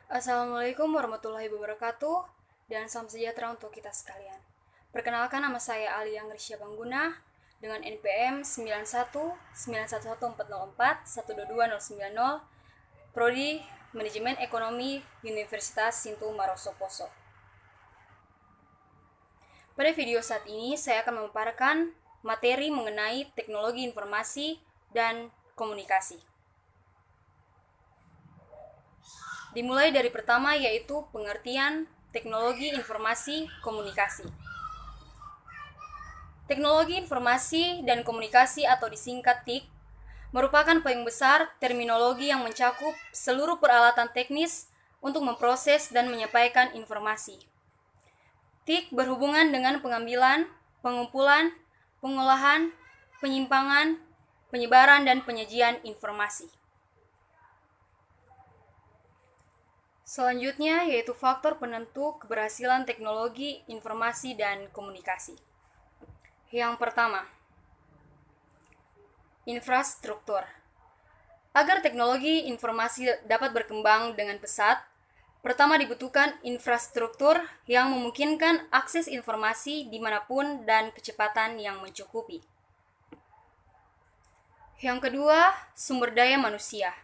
Assalamualaikum warahmatullahi wabarakatuh dan salam sejahtera untuk kita sekalian. Perkenalkan, nama saya Alia Ngrisya Bangguna dengan NPM 91911404122090, Prodi Manajemen Ekonomi Universitas Sintu Maroso Poso. Pada video saat ini saya akan memaparkan materi mengenai teknologi informasi dan komunikasi. Dimulai dari pertama, yaitu pengertian teknologi informasi komunikasi. Teknologi informasi dan komunikasi atau disingkat TIK merupakan payung besar terminologi yang mencakup seluruh peralatan teknis untuk memproses dan menyampaikan informasi. TIK berhubungan dengan pengambilan, pengumpulan, pengolahan, penyimpangan, penyebaran, dan penyajian informasi. Selanjutnya yaitu faktor penentu keberhasilan teknologi informasi dan komunikasi. Yang pertama, infrastruktur. Agar teknologi informasi dapat berkembang dengan pesat, pertama dibutuhkan infrastruktur yang memungkinkan akses informasi dimanapun dan kecepatan yang mencukupi. Yang kedua, sumber daya manusia.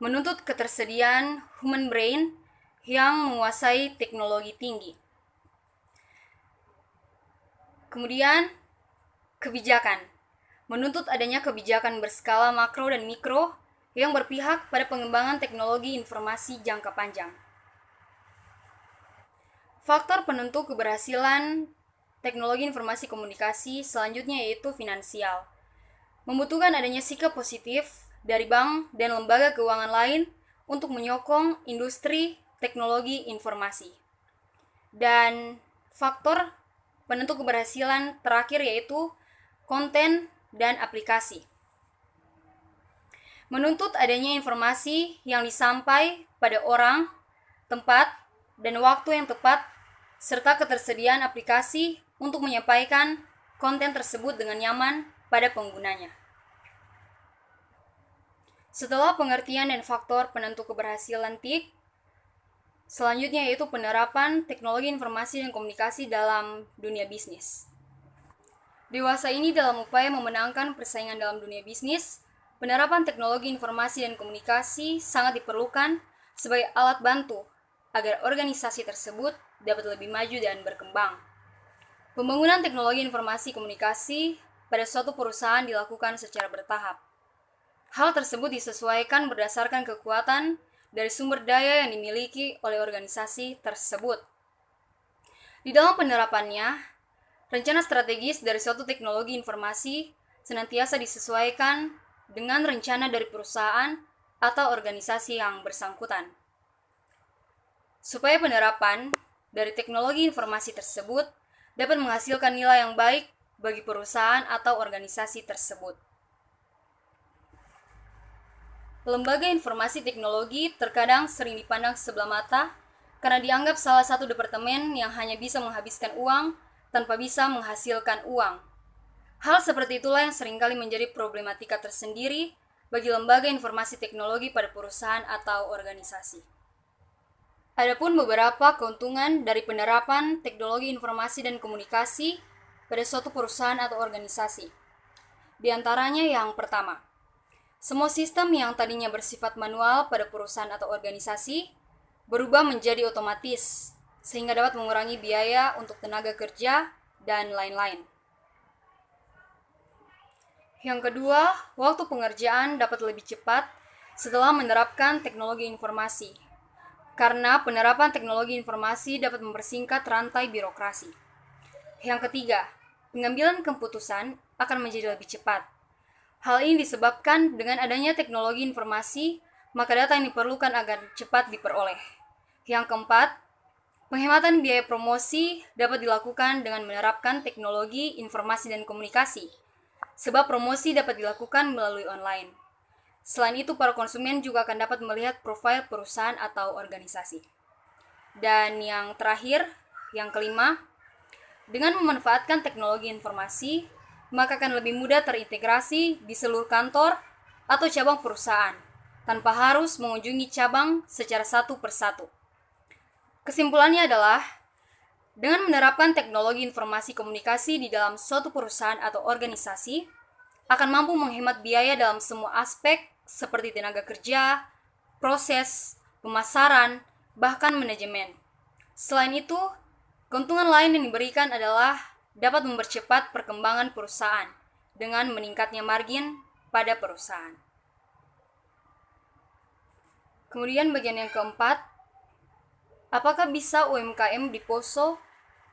Menuntut ketersediaan human brain yang menguasai teknologi tinggi. Kemudian, kebijakan. Menuntut adanya kebijakan berskala makro dan mikro yang berpihak pada pengembangan teknologi informasi jangka panjang. Faktor penentu keberhasilan teknologi informasi komunikasi selanjutnya yaitu finansial. Membutuhkan adanya sikap positif dari bank dan lembaga keuangan lain untuk menyokong industri teknologi informasi. Dan faktor penentu keberhasilan terakhir yaitu konten dan aplikasi. Menuntut adanya informasi yang disampaikan pada orang, tempat, dan waktu yang tepat, serta ketersediaan aplikasi untuk menyampaikan konten tersebut dengan nyaman pada penggunanya. Setelah pengertian dan faktor penentu keberhasilan TIK, selanjutnya yaitu penerapan teknologi informasi dan komunikasi dalam dunia bisnis. Dewasa ini dalam upaya memenangkan persaingan dalam dunia bisnis, penerapan teknologi informasi dan komunikasi sangat diperlukan sebagai alat bantu agar organisasi tersebut dapat lebih maju dan berkembang. Pembangunan teknologi informasi komunikasi pada suatu perusahaan dilakukan secara bertahap. Hal tersebut disesuaikan berdasarkan kekuatan dari sumber daya yang dimiliki oleh organisasi tersebut. Di dalam penerapannya, rencana strategis dari suatu teknologi informasi senantiasa disesuaikan dengan rencana dari perusahaan atau organisasi yang bersangkutan. Supaya penerapan dari teknologi informasi tersebut dapat menghasilkan nilai yang baik bagi perusahaan atau organisasi tersebut. Lembaga informasi teknologi terkadang sering dipandang sebelah mata karena dianggap salah satu departemen yang hanya bisa menghabiskan uang tanpa bisa menghasilkan uang. Hal seperti itulah yang seringkali menjadi problematika tersendiri bagi lembaga informasi teknologi pada perusahaan atau organisasi. Adapun beberapa keuntungan dari penerapan teknologi informasi dan komunikasi pada suatu perusahaan atau organisasi. Di antaranya yang pertama, semua sistem yang tadinya bersifat manual pada perusahaan atau organisasi berubah menjadi otomatis, sehingga dapat mengurangi biaya untuk tenaga kerja dan lain-lain. Yang kedua, waktu pengerjaan dapat lebih cepat setelah menerapkan teknologi informasi, karena penerapan teknologi informasi dapat mempersingkat rantai birokrasi. Yang ketiga, pengambilan keputusan akan menjadi lebih cepat. Hal ini disebabkan dengan adanya teknologi informasi, maka data yang diperlukan agar cepat diperoleh. Yang keempat, penghematan biaya promosi dapat dilakukan dengan menerapkan teknologi informasi dan komunikasi, sebab promosi dapat dilakukan melalui online. Selain itu, para konsumen juga akan dapat melihat profil perusahaan atau organisasi. Dan yang terakhir, yang kelima, dengan memanfaatkan teknologi informasi, maka akan lebih mudah terintegrasi di seluruh kantor atau cabang perusahaan, tanpa harus mengunjungi cabang secara satu persatu. Kesimpulannya adalah, dengan menerapkan teknologi informasi komunikasi di dalam suatu perusahaan atau organisasi, akan mampu menghemat biaya dalam semua aspek seperti tenaga kerja, proses, pemasaran, bahkan manajemen. Selain itu, keuntungan lain yang diberikan adalah dapat mempercepat perkembangan perusahaan dengan meningkatnya margin pada perusahaan. Kemudian bagian yang keempat, apakah bisa UMKM di Poso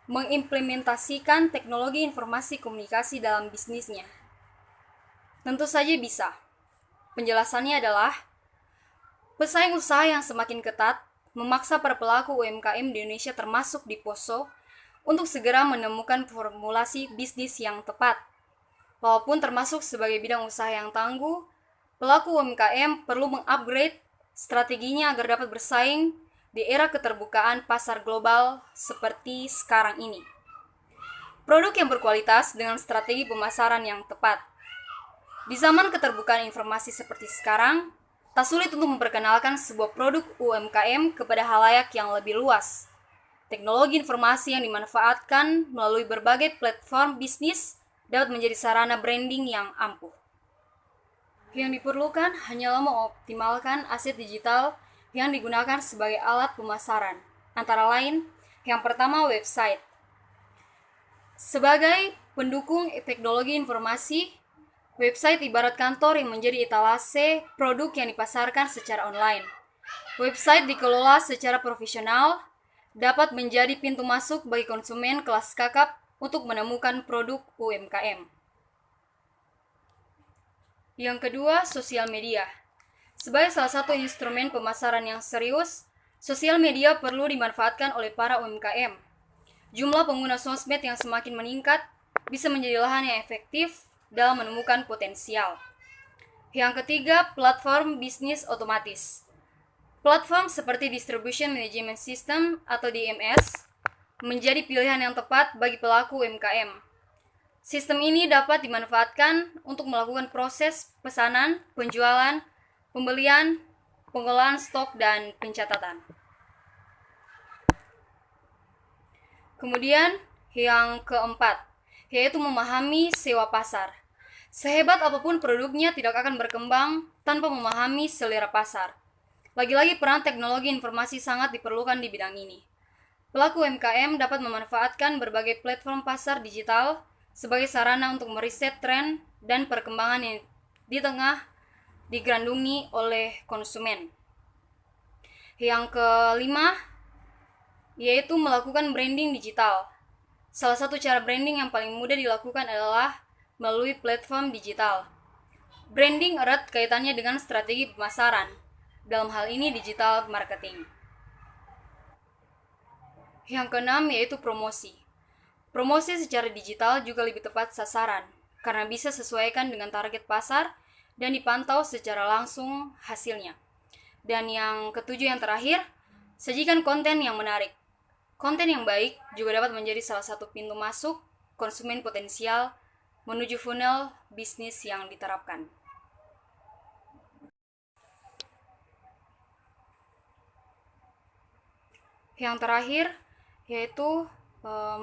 mengimplementasikan teknologi informasi komunikasi dalam bisnisnya? Tentu saja bisa. Penjelasannya adalah, pesaing usaha yang semakin ketat memaksa para pelaku UMKM di Indonesia termasuk di Poso untuk segera menemukan formulasi bisnis yang tepat. Walaupun termasuk sebagai bidang usaha yang tangguh, pelaku UMKM perlu mengupgrade strateginya agar dapat bersaing di era keterbukaan pasar global seperti sekarang ini. Produk yang berkualitas dengan strategi pemasaran yang tepat. Di zaman keterbukaan informasi seperti sekarang, tak sulit untuk memperkenalkan sebuah produk UMKM kepada halayak yang lebih luas. Teknologi informasi yang dimanfaatkan melalui berbagai platform bisnis dapat menjadi sarana branding yang ampuh. Yang diperlukan hanyalah mengoptimalkan aset digital yang digunakan sebagai alat pemasaran. Antara lain, yang pertama website. Sebagai pendukung teknologi informasi, website ibarat kantor yang menjadi etalase produk yang dipasarkan secara online. Website dikelola secara profesional, dapat menjadi pintu masuk bagi konsumen kelas kakap untuk menemukan produk UMKM. Yang kedua, sosial media. Sebagai salah satu instrumen pemasaran yang serius, sosial media perlu dimanfaatkan oleh para UMKM. Jumlah pengguna sosmed yang semakin meningkat bisa menjadi lahan yang efektif dalam menemukan potensial. Yang ketiga, platform bisnis otomatis. Platform seperti Distribution Management System atau DMS menjadi pilihan yang tepat bagi pelaku UMKM. Sistem ini dapat dimanfaatkan untuk melakukan proses pesanan, penjualan, pembelian, pengelolaan stok, dan pencatatan. Kemudian yang keempat, yaitu memahami sewa pasar. Sehebat apapun produknya tidak akan berkembang tanpa memahami selera pasar. Lagi-lagi peran teknologi informasi sangat diperlukan di bidang ini. Pelaku UMKM dapat memanfaatkan berbagai platform pasar digital sebagai sarana untuk meriset tren dan perkembangan yang di tengah digandrungi oleh konsumen. Yang kelima, yaitu melakukan branding digital. Salah satu cara branding yang paling mudah dilakukan adalah melalui platform digital. Branding erat kaitannya dengan strategi pemasaran, dalam hal ini digital marketing. Yang keenam, yaitu promosi. Promosi secara digital juga lebih tepat sasaran, karena bisa sesuaikan dengan target pasar dan dipantau secara langsung hasilnya. Dan yang ketujuh yang terakhir, sajikan konten yang menarik. Konten yang baik juga dapat menjadi salah satu pintu masuk konsumen potensial menuju funnel bisnis yang diterapkan. Yang terakhir, yaitu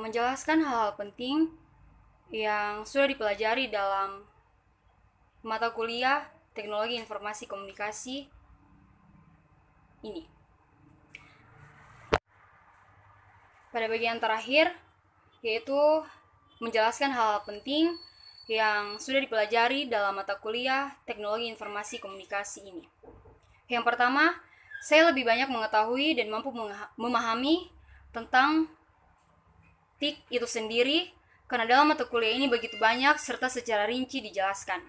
menjelaskan hal-hal penting yang sudah dipelajari dalam mata kuliah Teknologi Informasi Komunikasi ini. Pada bagian terakhir, yaitu menjelaskan hal-hal penting yang sudah dipelajari dalam mata kuliah Teknologi Informasi Komunikasi ini. Yang pertama, saya lebih banyak mengetahui dan mampu memahami tentang TIK itu sendiri, karena dalam mata kuliah ini begitu banyak serta secara rinci dijelaskan.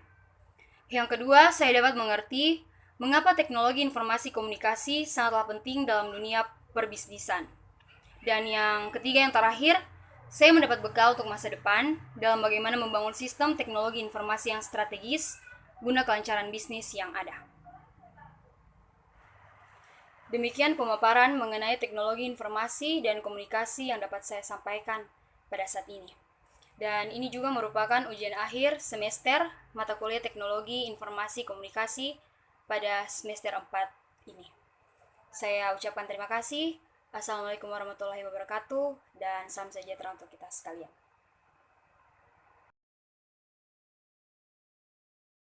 Yang kedua, saya dapat mengerti mengapa teknologi informasi komunikasi sangatlah penting dalam dunia perbisnisan. Dan yang ketiga yang terakhir, saya mendapat bekal untuk masa depan dalam bagaimana membangun sistem teknologi informasi yang strategis guna kelancaran bisnis yang ada. Demikian pemaparan mengenai teknologi informasi dan komunikasi yang dapat saya sampaikan pada saat ini. Dan ini juga merupakan ujian akhir semester mata kuliah Teknologi Informasi Komunikasi pada semester 4 ini. Saya ucapkan terima kasih. Assalamualaikum warahmatullahi wabarakatuh, dan salam sejahtera untuk kita sekalian.